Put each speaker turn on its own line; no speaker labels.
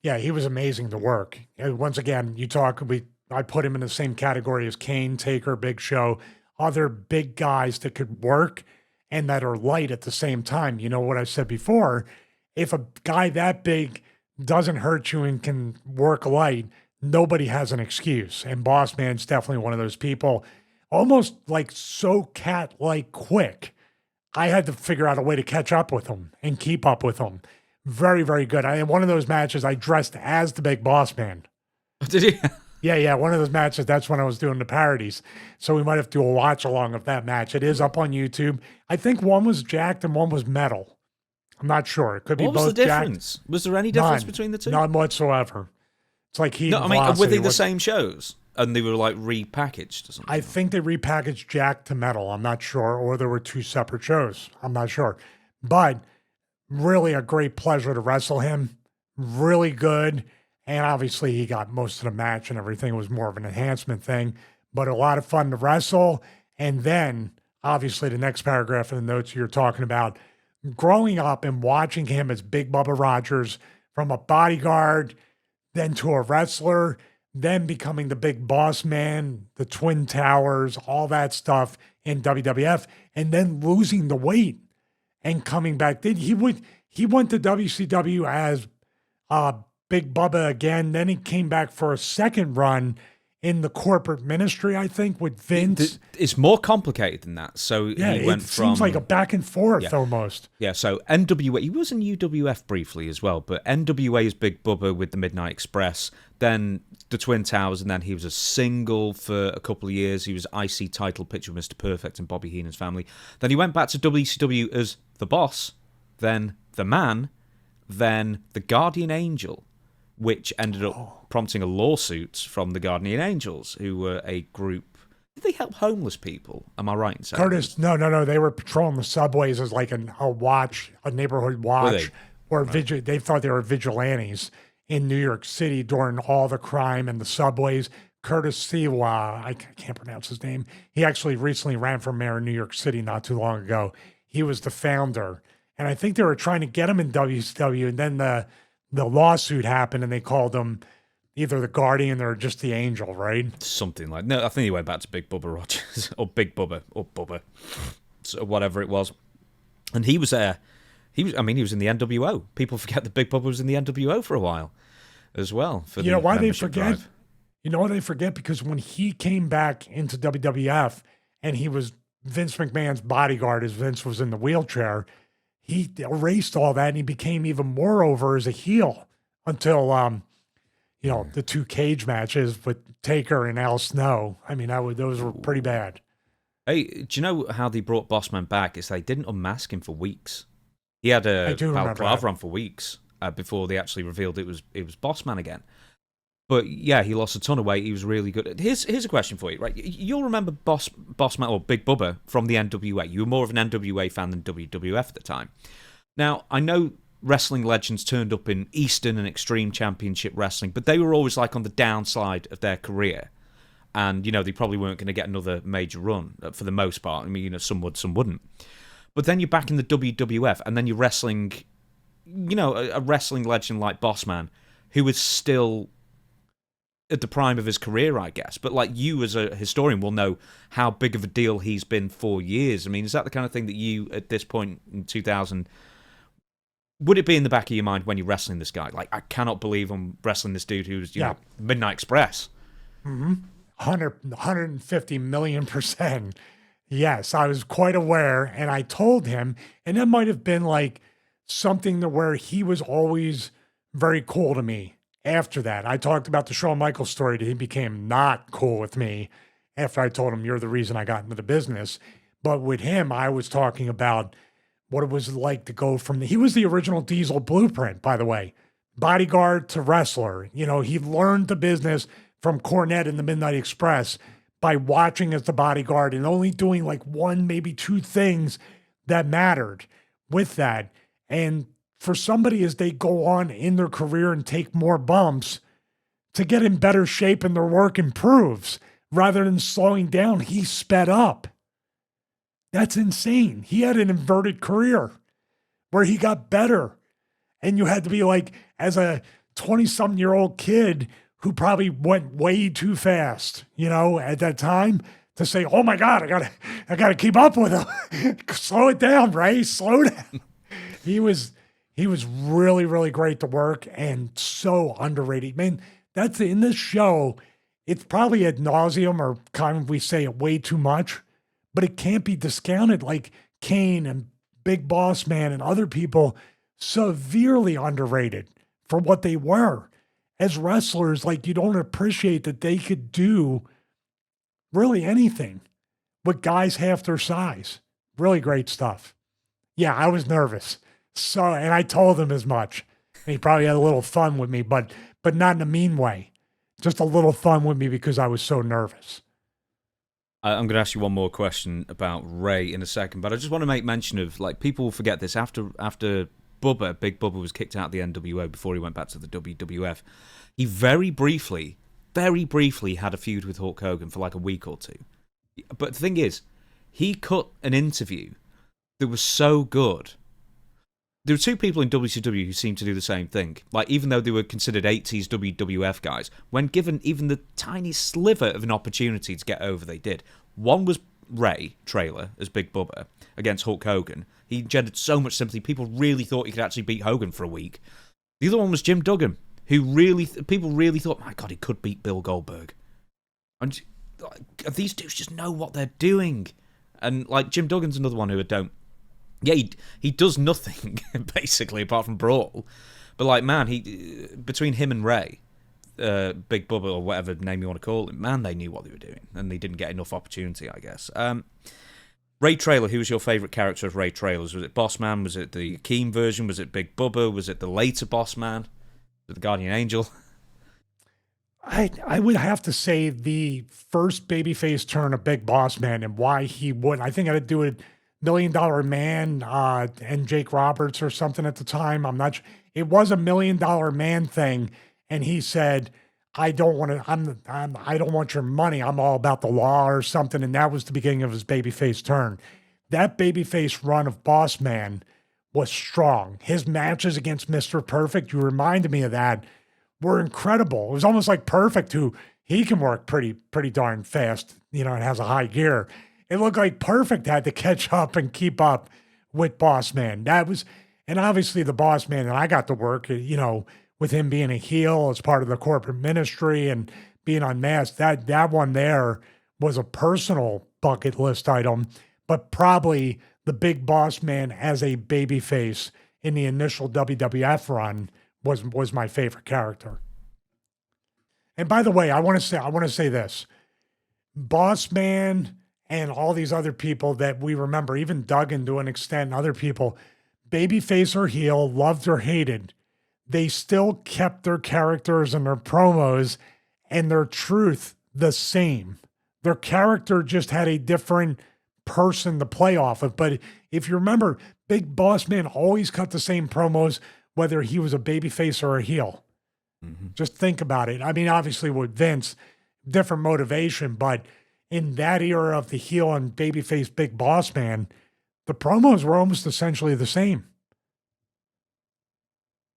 Yeah, he was amazing to work. And once again, I put him in the same category as Kane, Taker, Big Show, other big guys that could work and that are light at the same time. You know what I said before? If a guy that big doesn't hurt you and can work light, nobody has an excuse. And Boss Man's definitely one of those people, almost like so cat like quick. I had to figure out a way to catch up with him and keep up with him. Very, very good. In one of those matches, I dressed as the Big Boss Man.
Did you?
Yeah. One of those matches, that's when I was doing the parodies. So we might have to do a watch along of that match. It is up on YouTube. I think one was jacked and one was metal. I'm not sure. It could be
What
both
was the
jacked.
difference? Was there any difference between the two?
None whatsoever. It's like
No, I mean, were they the same shows? And they were like repackaged or something?
I think they repackaged Jack to metal. I'm not sure. Or there were two separate shows. I'm not sure. But really a great pleasure to wrestle him. Really good. And obviously he got most of the match and everything. It was more of an enhancement thing, but a lot of fun to wrestle. And then obviously the next paragraph in the notes you're talking about, growing up and watching him as Big Bubba Rogers from a bodyguard, then to a wrestler, then becoming the Big Boss Man, the Twin Towers, all that stuff in WWF, and then losing the weight and coming back. He went to WCW as Big Bubba again. Then he came back for a second run in the corporate ministry, I think, with Vince.
It's more complicated than that. So
yeah,
he went
it
from
seems like a back and forth almost.
Yeah, so NWA, he was in UWF briefly as well, but NWA is Big Bubba with the Midnight Express, then the Twin Towers, and then he was a single for a couple of years. He was IC title picture with Mr. Perfect and Bobby Heenan's family. Then he went back to WCW as the Boss, then the Man, then the Guardian Angel, which ended up prompting a lawsuit from the Guardian Angels, who were a group. Did they help homeless people? Am I right in saying
Curtis, no. They were patrolling the subways as like a neighborhood watch, or they thought they were vigilantes in New York City during all the crime and the subways. Curtis Siwa, I can't pronounce his name. He actually recently ran for mayor in New York City not too long ago. He was the founder. And I think they were trying to get him in WCW, and then the lawsuit happened and they called him either the Guardian or just the Angel, right?
Something like no. I think he went back to Big Bubba Rogers or Big Bubba or Bubba, so whatever it was. And he was there. He was in the NWO. People forget that Big Bubba was in the NWO for a while as well.
You know why they forget? You know why they forget? Because when he came back into WWF and he was Vince McMahon's bodyguard as Vince was in the wheelchair, he erased all that and he became even more over as a heel until, the two cage matches with Taker and Al Snow. I mean, those were pretty bad.
Hey, do you know how they brought Bossman back? Is they didn't unmask him for weeks. He had a balaclava on for weeks before they actually revealed it was Bossman again. But yeah, he lost a ton of weight. He was really good. Here's a question for you, right? You'll remember Bossman or Big Bubba from the NWA. You were more of an NWA fan than WWF at the time. Now, I know wrestling legends turned up in Eastern and Extreme Championship Wrestling, but they were always like on the downside of their career. And, they probably weren't going to get another major run for the most part. I mean, some would, some wouldn't. But then you're back in the WWF, and then you're wrestling, a wrestling legend like Bossman, who is still at the prime of his career, I guess. But like you as a historian will know how big of a deal he's been for years. I mean, is that the kind of thing that you, at this point in 2000, would it be in the back of your mind when you're wrestling this guy? Like, I cannot believe I'm wrestling this dude who's, Midnight Express.
Mm-hmm. 150 million %. Yes, I was quite aware, and I told him, and that might have been like something to where he was always very cool to me. After that, I talked about the Shawn Michaels story that he became not cool with me after I told him you're the reason I got into the business. But with him, I was talking about what it was like to go from he was the original Diesel blueprint, by the way, bodyguard to wrestler. He learned the business from Cornette in the Midnight Express by watching as the bodyguard and only doing like one, maybe two things that mattered with that. And for somebody as they go on in their career and take more bumps to get in better shape and their work improves rather than slowing down, he sped up. That's insane. He had an inverted career where he got better. And you had to be like, as a 20-something-year-old kid who probably went way too fast, at that time to say, "Oh my God, I gotta keep up with him." Slow it down, Ray. Slow down. He was really, really great to work and so underrated. Man, that's in this show. It's probably ad nauseum or kind of we say it way too much, but it can't be discounted. Like Kane and Big Boss Man and other people, severely underrated for what they were as wrestlers. Like you don't appreciate that they could do really anything with guys half their size. Really great stuff. Yeah, I was nervous. So, and I told him as much. And he probably had a little fun with me, but not in a mean way. Just a little fun with me because I was so nervous.
I'm going to ask you one more question about Ray in a second, but I just want to make mention of, like, people forget this. After Bubba, Big Bubba was kicked out of the NWO before he went back to the WWF, he very briefly had a feud with Hulk Hogan for like a week or two. But the thing is, he cut an interview that was so good. There were two people in WCW who seemed to do the same thing. Like, even though they were considered 80s WWF guys, when given even the tiny sliver of an opportunity to get over, they did. One was Ray Traylor as Big Bubba against Hulk Hogan. He generated so much sympathy. People really thought he could actually beat Hogan for a week. The other one was Jim Duggan, who people really thought, my God, he could beat Bill Goldberg. And these dudes just know what they're doing. And like Jim Duggan's another one who I don't. Yeah, he does nothing basically apart from brawl. But like, man, between him and Ray, Big Bubba or whatever name you want to call him, man, they knew what they were doing, and they didn't get enough opportunity, I guess. Ray Traylor, who was your favourite character of Ray Traylor's? Was it Boss Man? Was it the Keen version? Was it Big Bubba? Was it the later Boss Man? Was it the Guardian Angel?
I would have to say the first babyface turn of Big Boss Man and why he would. I think I had to do it. $1 Million Man and Jake Roberts or something at the time. I'm not sure. It was $1 Million Man thing, and he said, "I don't want to. I don't want your money. I'm all about the law," or something. And that was the beginning of his babyface turn. That babyface run of Boss Man was strong. His matches against Mr. Perfect, you reminded me of that, were incredible. It was almost like Perfect, who he can work pretty darn fast, and has a high gear. It looked like Perfect had to catch up and keep up with Boss Man. And obviously the Boss Man that I got to work, with him being a heel as part of the corporate ministry and being unmasked, that one there was a personal bucket list item, but probably the Big Boss Man as a babyface in the initial WWF run was my favorite character. And by the way, I want to say this. Boss Man and all these other people that we remember, even Duggan to an extent, and other people, babyface or heel, loved or hated, they still kept their characters and their promos and their truth the same. Their character just had a different person to play off of. But if you remember, Big Boss Man always cut the same promos, whether he was a babyface or a heel. Mm-hmm. Just think about it. I mean, obviously with Vince, different motivation, but in that era of the heel and babyface Big Boss Man, the promos were almost essentially the same.